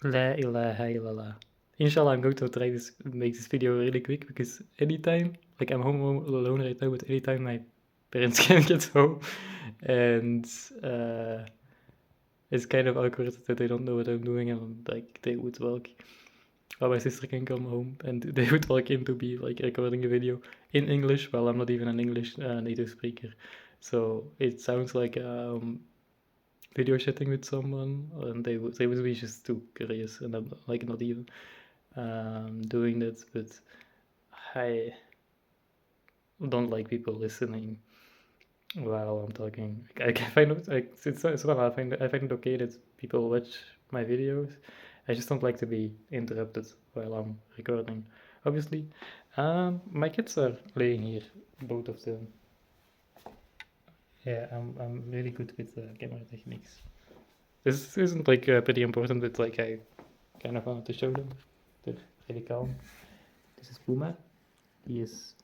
La ilaha illallah. Inshallah, I'm going to try this, make this video really quick because anytime, like I'm home alone right now, but anytime my parents can get home, and it's kind of awkward that they don't know what I'm doing, and like they would walk, or my sister can come home and they would walk in to be like recording a video in English while I'm not even an English native speaker. So it sounds like video chatting with someone, and they would be just too curious, and I'm like not even doing that. But I don't like people listening while I'm talking. I can find it like it's well, I find it okay that people watch my videos. I just don't like to be interrupted while I'm recording. Obviously, my kids are laying here, both of them. Yeah, I'm really good with camera techniques. This isn't like pretty important, but like I kind of wanted to show them. They're really calm. This is Puma. He is,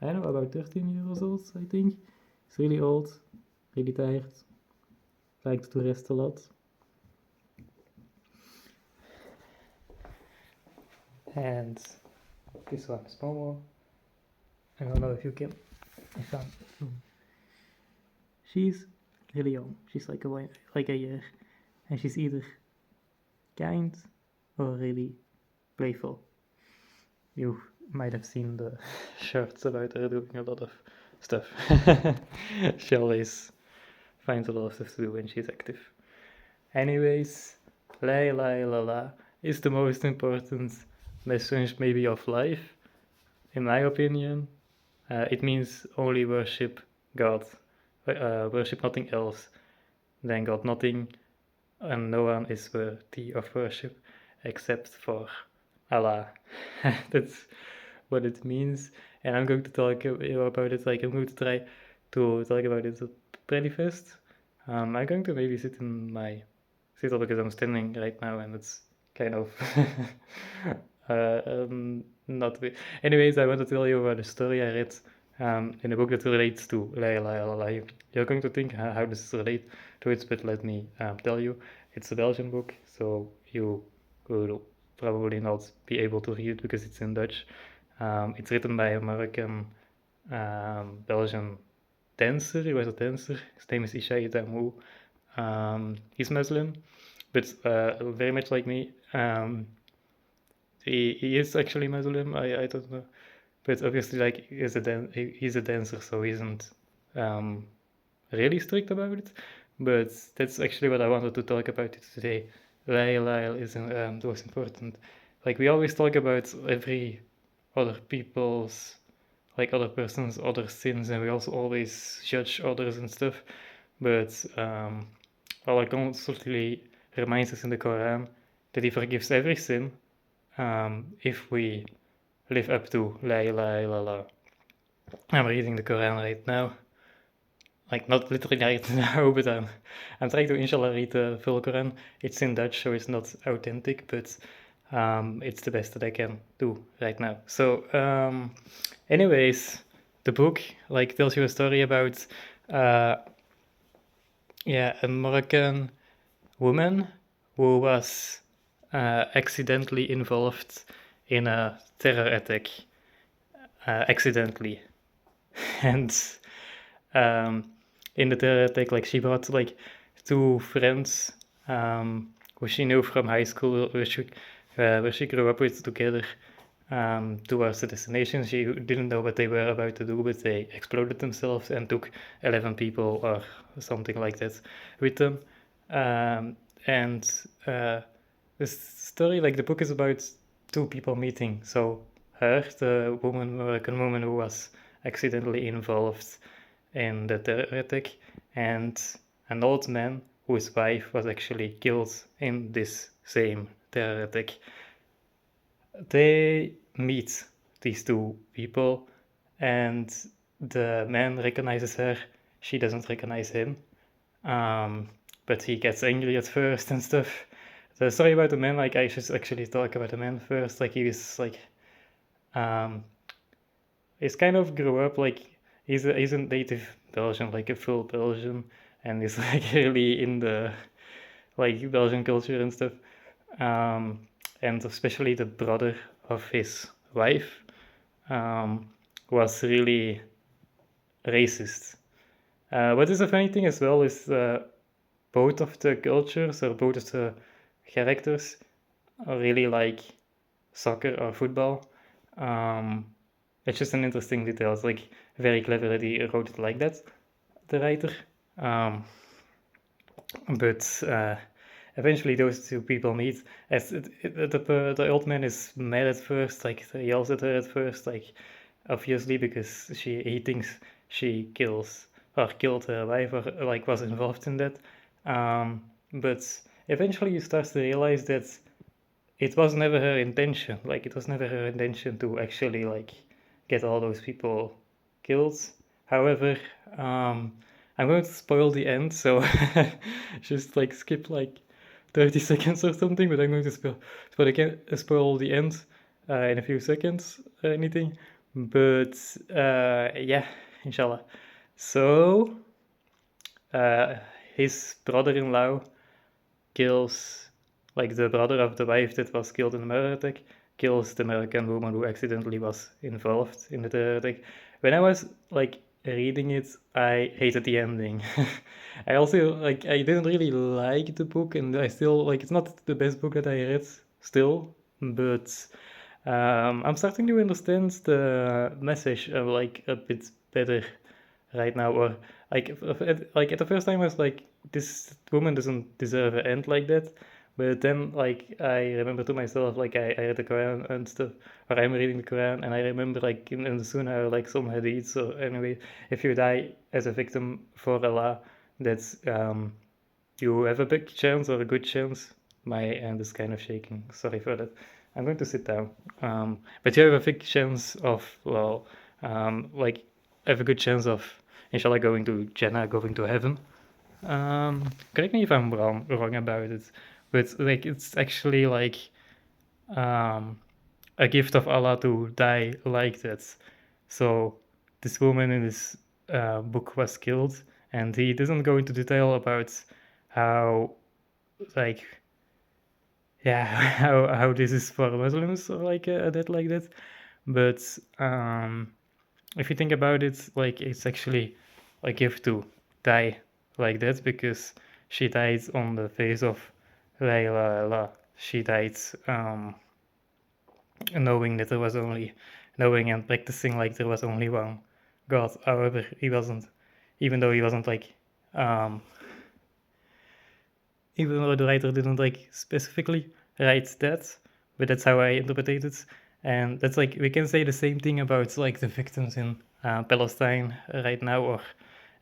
I don't know, about 13 years old, I think. He's really old, really tired, likes to rest a lot. And this one is Momo. I don't know if you can. I found. She's really young. She's like a year, and she's either kind or really playful. You might have seen the shorts about her doing a lot of stuff. She always finds a lot of stuff to do when she's active. Anyways, la ilaha illallah is the most important message maybe of life, in my opinion. It means only worship God, worship nothing else than God. Nothing and no one is worthy of worship except for Allah. That's what it means, and I'm going to talk about it. Like I'm going to try to talk about it pretty fast. I'm going to maybe sit in my seat because I'm standing right now, and it's kind of not. Anyways, I want to tell you about a story I read in a book that relates to La ilaha illallah. You're going to think, how does this relate to it? But let me tell you, it's a Belgian book, so you will probably not be able to read it because it's in Dutch. It's written by a Moroccan Belgian dancer. He was a dancer. His name is Ishaï Tamou. He's Muslim, but very much like me. He is actually Muslim. I don't know, but obviously like he's a dancer, so he isn't really strict about it. But that's actually what I wanted to talk about today. Lyle is the most important. Like we always talk about every other people's, like other person's other sins, and we also always judge others and stuff. But Allah constantly reminds us in the Quran that He forgives every sin if we live up to La ilaha illallah. I'm reading the Quran right now. Like not literally right now, but I'm trying to inshallah read the full Quran. It's in Dutch, so it's not authentic, but it's the best that I can do right now. So, anyways, the book like tells you a story about a Moroccan woman who was accidentally involved in a terror attack, accidentally, and in the terror attack, like she brought like two friends who she knew from high school, where she grew up with together, towards the destination. She didn't know what they were about to do, but they exploded themselves and took 11 people or something like that with them. And this story, like the book, is about two people meeting. So her, the American woman who was accidentally involved in the terror attack, and an old man whose wife was actually killed in this same terror attack. They meet these two people, and the man recognizes her. She doesn't recognize him, but he gets angry at first and stuff. The story about the man, like I should actually talk about the man first. Like he was like, he's kind of grew up like he's a native Belgian, like a full Belgian, and he's like really in the like Belgian culture and stuff. and especially the brother of his wife was really racist. What is a funny thing as well is both of the cultures or both of the characters are really like soccer or football. It's just an interesting detail. It's like very clever that he wrote it like that, the writer. But eventually those two people meet. As the old man is mad at first, like he yells at her at first, like obviously because he thinks she killed her wife or like was involved in that. But eventually you start to realize that it was never her intention. Like it was never her intention to actually like get all those people killed. However, I'm going to spoil the end, so just like skip like 30 seconds or something. But I'm going to spoil the end in a few seconds or anything. But yeah, inshallah. So his brother-in-law kills, like the brother of the wife that was killed in the murder attack, kills the American woman who accidentally was involved in the terror attack. When I was like reading it, I hated the ending. I also like I didn't really like the book, and I still like it's not the best book that I read still, but I'm starting to understand the message like a bit better right now. Or like at the first time I was like, this woman doesn't deserve an end like that. But then like I remember to myself like I read the Quran and stuff, or I'm reading the Quran, and I remember like in the Sunnah like some hadiths. So anyway, if you die as a victim for Allah, that's you have a big chance or a good chance. My hand is kind of shaking. Sorry for that. I'm going to sit down. But you have a big chance of, well, like, have a good chance of, inshallah, going to Jannah, going to heaven. Correct me if I'm wrong about it, but like, it's actually like a gift of Allah to die like that. So this woman in this book was killed, and he doesn't go into detail about how, like, yeah, how this is for Muslims or like a death like that. But if you think about it, like it's actually a gift to die like that, because she died on the face of La ilaha illallah. She died knowing that there was only, knowing and practicing like there was only one God. However, he wasn't, even though he wasn't like, even though the writer didn't like specifically write that, but that's how I interpreted it. And that's like, we can say the same thing about like the victims in Palestine right now, or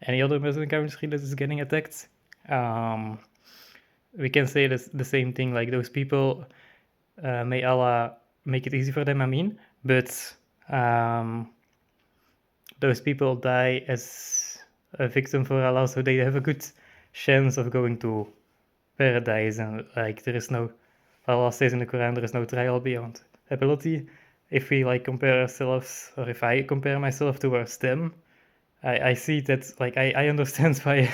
any other Muslim country that is getting attacked. We can say the same thing, like those people, may Allah make it easy for them, I mean, but those people die as a victim for Allah, so they have a good chance of going to paradise. And like there is no, Allah says in the Quran, there is no trial beyond ability. If we like compare ourselves, or if I compare myself towards them, I see that like I understand why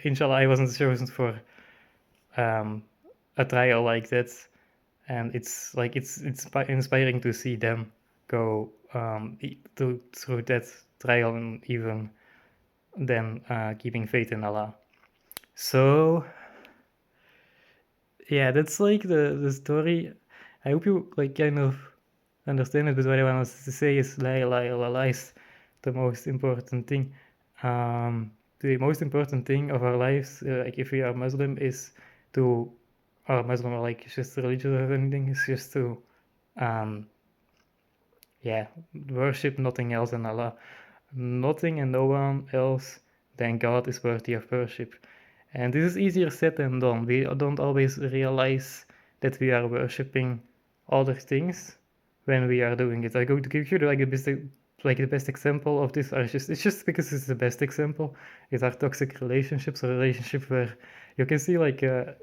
inshallah I wasn't chosen for a trial like that. And it's like it's inspiring to see them go through that trial, and even then keeping faith in Allah. So yeah, that's like the story. I hope you like kind of understand it, but what I want to say is La ilaha illallah is the most important thing. The most important thing of our lives, like if we are Muslim, is to, or Muslim, or like just religious or anything, is just to yeah, worship nothing else than Allah. Nothing and no one else than God is worthy of worship. And this is easier said than done. We don't always realize that we are worshipping other things when we are doing it. I'm going to give you like the best example of this. It's just because it's the best example. It's our toxic relationships, or relationship where you can see like a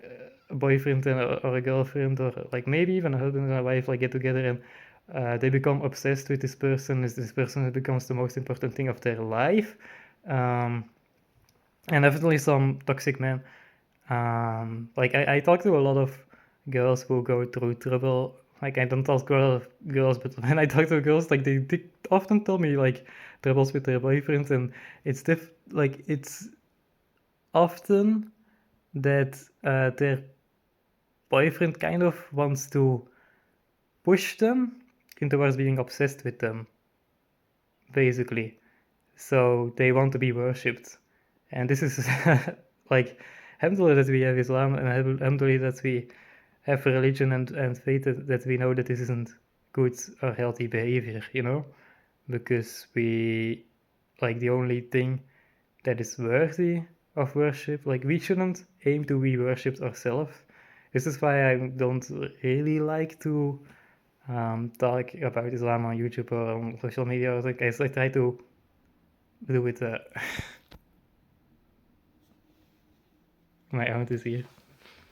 boyfriend or a girlfriend, or like maybe even a husband and a wife like get together, and they become obsessed with this person. Is this person that becomes the most important thing of their life. And definitely some toxic men Like I talk to a lot of girls who go through trouble. Like I don't talk to a lot of girls, but when I talk to girls, like they often tell me like troubles with their boyfriends, and it's often that their boyfriend kind of wants to push them towards being obsessed with them, basically. So they want to be worshipped. And this is like, alhamdulillah that we have Islam, and alhamdulillah that we have religion and faith that we know that this isn't good or healthy behavior, you know? Because like, the only thing that is worthy of worship, like, we shouldn't aim to be worshipped ourselves. This is why I don't really like to talk about Islam on YouTube or on social media. Like, I try to do it. My aunt is here.